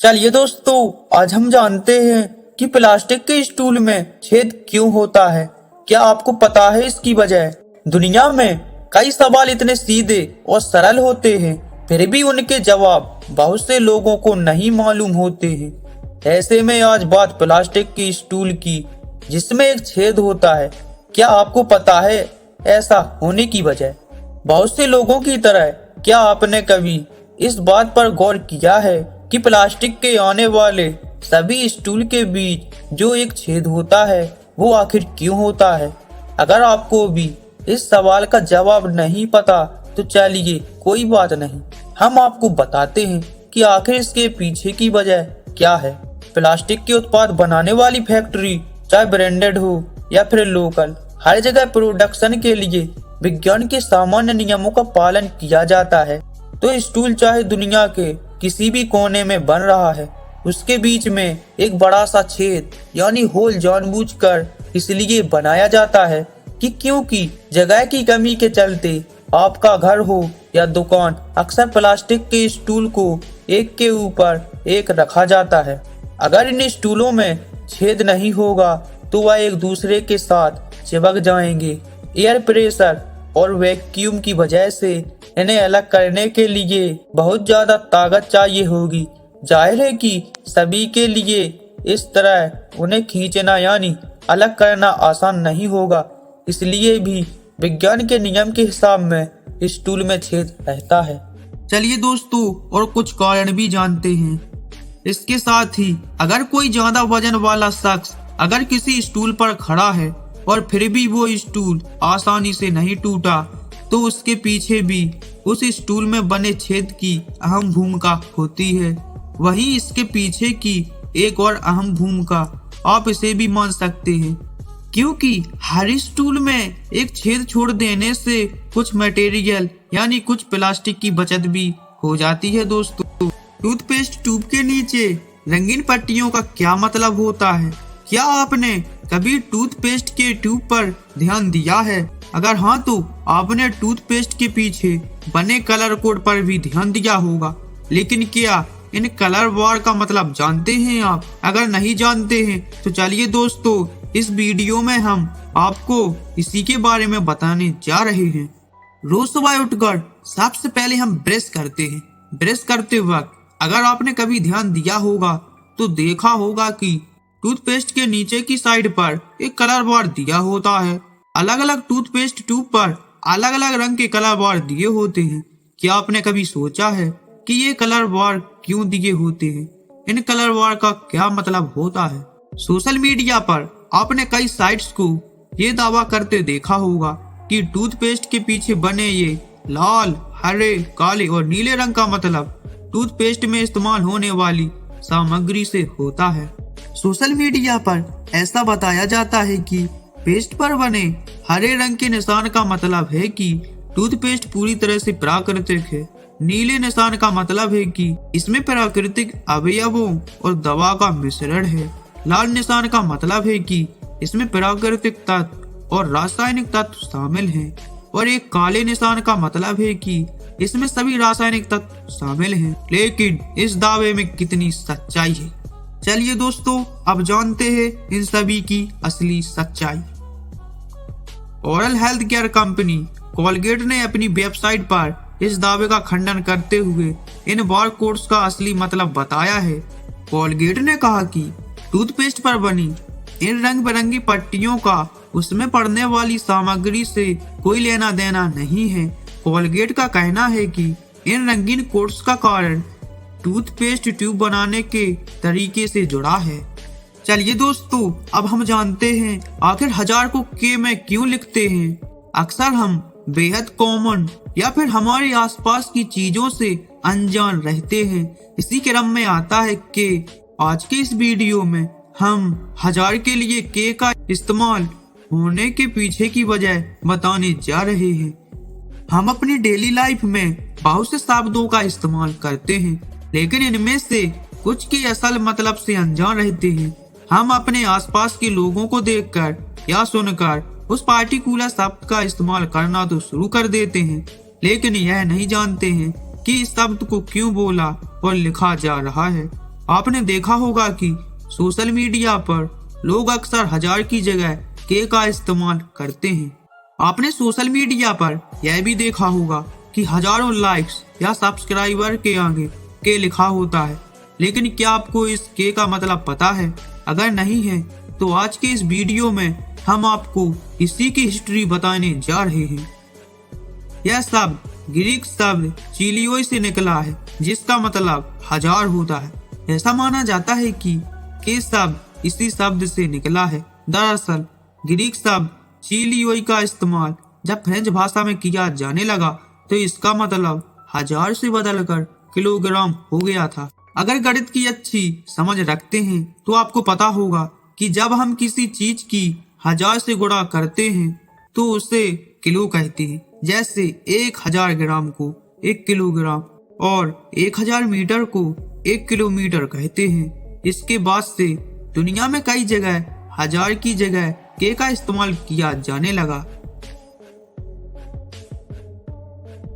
चलिए दोस्तों, आज हम जानते हैं कि प्लास्टिक के स्टूल में छेद क्यों होता है। क्या आपको पता है इसकी वजह? दुनिया में कई सवाल इतने सीधे और सरल होते हैं, फिर भी उनके जवाब बहुत से लोगों को नहीं मालूम होते हैं। ऐसे में आज बात प्लास्टिक के स्टूल की, जिसमें एक छेद होता है। क्या आपको पता है ऐसा होने की वजह? बहुत से लोगों की तरह क्या आपने कभी इस बात पर गौर किया है कि प्लास्टिक के आने वाले सभी स्टूल के बीच जो एक छेद होता है वो आखिर क्यों होता है? अगर आपको भी इस सवाल का जवाब नहीं पता तो चलिए कोई बात नहीं, हम आपको बताते हैं कि आखिर इसके पीछे की वजह क्या है। प्लास्टिक के उत्पाद बनाने वाली फैक्ट्री, चाहे ब्रांडेड हो या फिर लोकल, हर जगह प्रोडक्शन के लिए विज्ञान के सामान्य नियमों का पालन किया जाता है। तो स्टूल चाहे दुनिया के किसी भी कोने में बन रहा है, उसके बीच में एक बड़ा सा छेद यानी होल जानबूझकर इसलिए बनाया जाता है कि क्योंकि जगह की कमी के चलते आपका घर हो या दुकान, अक्सर प्लास्टिक के स्टूल को एक के ऊपर एक रखा जाता है। अगर इन स्टूलों में छेद नहीं होगा तो वह एक दूसरे के साथ चिपक जाएंगे। एयर प्रेशर और वैक्यूम की वजह से इन्हें अलग करने के लिए बहुत ज्यादा ताकत चाहिए होगी। जाहिर है कि सभी के लिए इस तरह उन्हें खींचना यानी अलग करना आसान नहीं होगा, इसलिए भी विज्ञान के नियम के हिसाब में स्टूल में छेद रहता है। चलिए दोस्तों, और कुछ कारण भी जानते हैं। इसके साथ ही अगर कोई ज्यादा वजन वाला शख्स अगर किसी स्टूल पर खड़ा है और फिर भी वो स्टूल आसानी से नहीं टूटा, तो उसके पीछे भी उस स्टूल में बने छेद की अहम भूमिका होती है। वही इसके पीछे की एक और अहम भूमिका आप इसे भी मान सकते हैं, क्योंकि हर स्टूल में एक छेद छोड़ देने से कुछ मटेरियल यानी कुछ प्लास्टिक की बचत भी हो जाती है। दोस्तों, टूथपेस्ट ट्यूब के नीचे रंगीन पट्टियों का क्या मतलब होता है? क्या आपने कभी टूथपेस्ट के ट्यूब पर ध्यान दिया है? अगर हाँ तो आपने टूथपेस्ट के पीछे बने कलर कोड पर भी ध्यान दिया होगा। लेकिन क्या इन कलर बार का मतलब जानते हैं आप? अगर नहीं जानते हैं तो चलिए दोस्तों, इस वीडियो में हम आपको इसी के बारे में बताने जा रहे हैं। रोज सुबह उठकर सबसे पहले हम ब्रश करते हैं। ब्रश करते वक्त अगर आपने कभी ध्यान दिया होगा तो देखा होगा कि टूथपेस्ट के नीचे की साइड पर एक कलर बार दिया होता है। अलग अलग टूथपेस्ट ट्यूब पर अलग अलग रंग के कलर बार दिए होते हैं। क्या आपने कभी सोचा है कि ये कलर बार क्यों दिए होते हैं? इन कलर बार का क्या मतलब होता है? सोशल मीडिया पर आपने कई साइट्स को ये दावा करते देखा होगा कि टूथपेस्ट के पीछे बने ये लाल, हरे, काले और नीले रंग का मतलब टूथपेस्ट में इस्तेमाल होने वाली सामग्री से होता है। सोशल मीडिया पर ऐसा बताया जाता है कि पेस्ट पर बने हरे रंग के निशान का मतलब है कि टूथपेस्ट पूरी तरह से प्राकृतिक है। नीले निशान का मतलब है कि इसमें प्राकृतिक अवयवों और दवा का मिश्रण है। लाल निशान का मतलब है कि इसमें प्राकृतिक तत्व और रासायनिक तत्व शामिल हैं। और एक काले निशान का मतलब है कि इसमें सभी रासायनिक तत्व शामिल हैं। लेकिन इस दावे में कितनी सच्चाई है? चलिए दोस्तों, अब जानते हैं इन सभी की असली सच्चाई। Oral health care company Colgate ने अपनी वेबसाइट पर इस दावे का खंडन करते हुए इन बार कोड्स का असली मतलब बताया है। कोलगेट ने कहा कि टूथपेस्ट पर बनी इन रंग बिरंगी पट्टियों का उसमें पड़ने वाली सामग्री से कोई लेना देना नहीं है। कोलगेट का कहना है कि इन रंगीन कोड्स का कारण टूथपेस्ट ट्यूब बनाने के तरीके से जुड़ा है। चलिए दोस्तों, अब हम जानते हैं आखिर 1000 को के में क्यों लिखते हैं। अक्सर हम बेहद कॉमन या फिर हमारे आसपास की चीजों से अनजान रहते हैं। इसी क्रम में आता है कि आज के इस वीडियो में हम 1000 के लिए के का इस्तेमाल होने के पीछे की वजह बताने जा रहे हैं। हम अपनी डेली लाइफ में बहुत से शब्दों का इस्तेमाल करते हैं, लेकिन इनमें से कुछ के असल मतलब से अनजान रहते हैं। हम अपने आसपास के लोगों को देखकर या सुनकर उस पार्टिकुलर शब्द का इस्तेमाल करना तो शुरू कर देते हैं, लेकिन यह नहीं जानते हैं कि इस शब्द को क्यों बोला और लिखा जा रहा है। आपने देखा होगा कि सोशल मीडिया पर लोग अक्सर 1000 की जगह के का इस्तेमाल करते हैं। आपने सोशल मीडिया पर यह भी देखा होगा कि हजारों लाइक्स या सब्सक्राइबर के आगे के लिखा होता है, लेकिन क्या आपको इस के का मतलब पता है? अगर नहीं है तो आज के इस वीडियो में हम आपको इसी की हिस्ट्री बताने जा रहे हैं। यह शब्द ग्रीक शब्द चिलियोई से निकला है, जिसका मतलब 1000 होता है। ऐसा माना जाता है कि के शब्द इसी शब्द से निकला है। दरअसल ग्रीक शब्द चिलियोई का इस्तेमाल जब फ्रेंच भाषा में किया जाने लगा तो इसका मतलब 1000 से बदलकर किलोग्राम हो गया था। अगर गणित की अच्छी समझ रखते हैं तो आपको पता होगा कि जब हम किसी चीज की 1000 से गुणा करते हैं तो उसे किलो कहते हैं। जैसे 1000 ग्राम को 1 किलोग्राम और 1000 मीटर को 1 किलोमीटर कहते हैं। इसके बाद से दुनिया में कई जगह 1000 की जगह के का इस्तेमाल किया जाने लगा।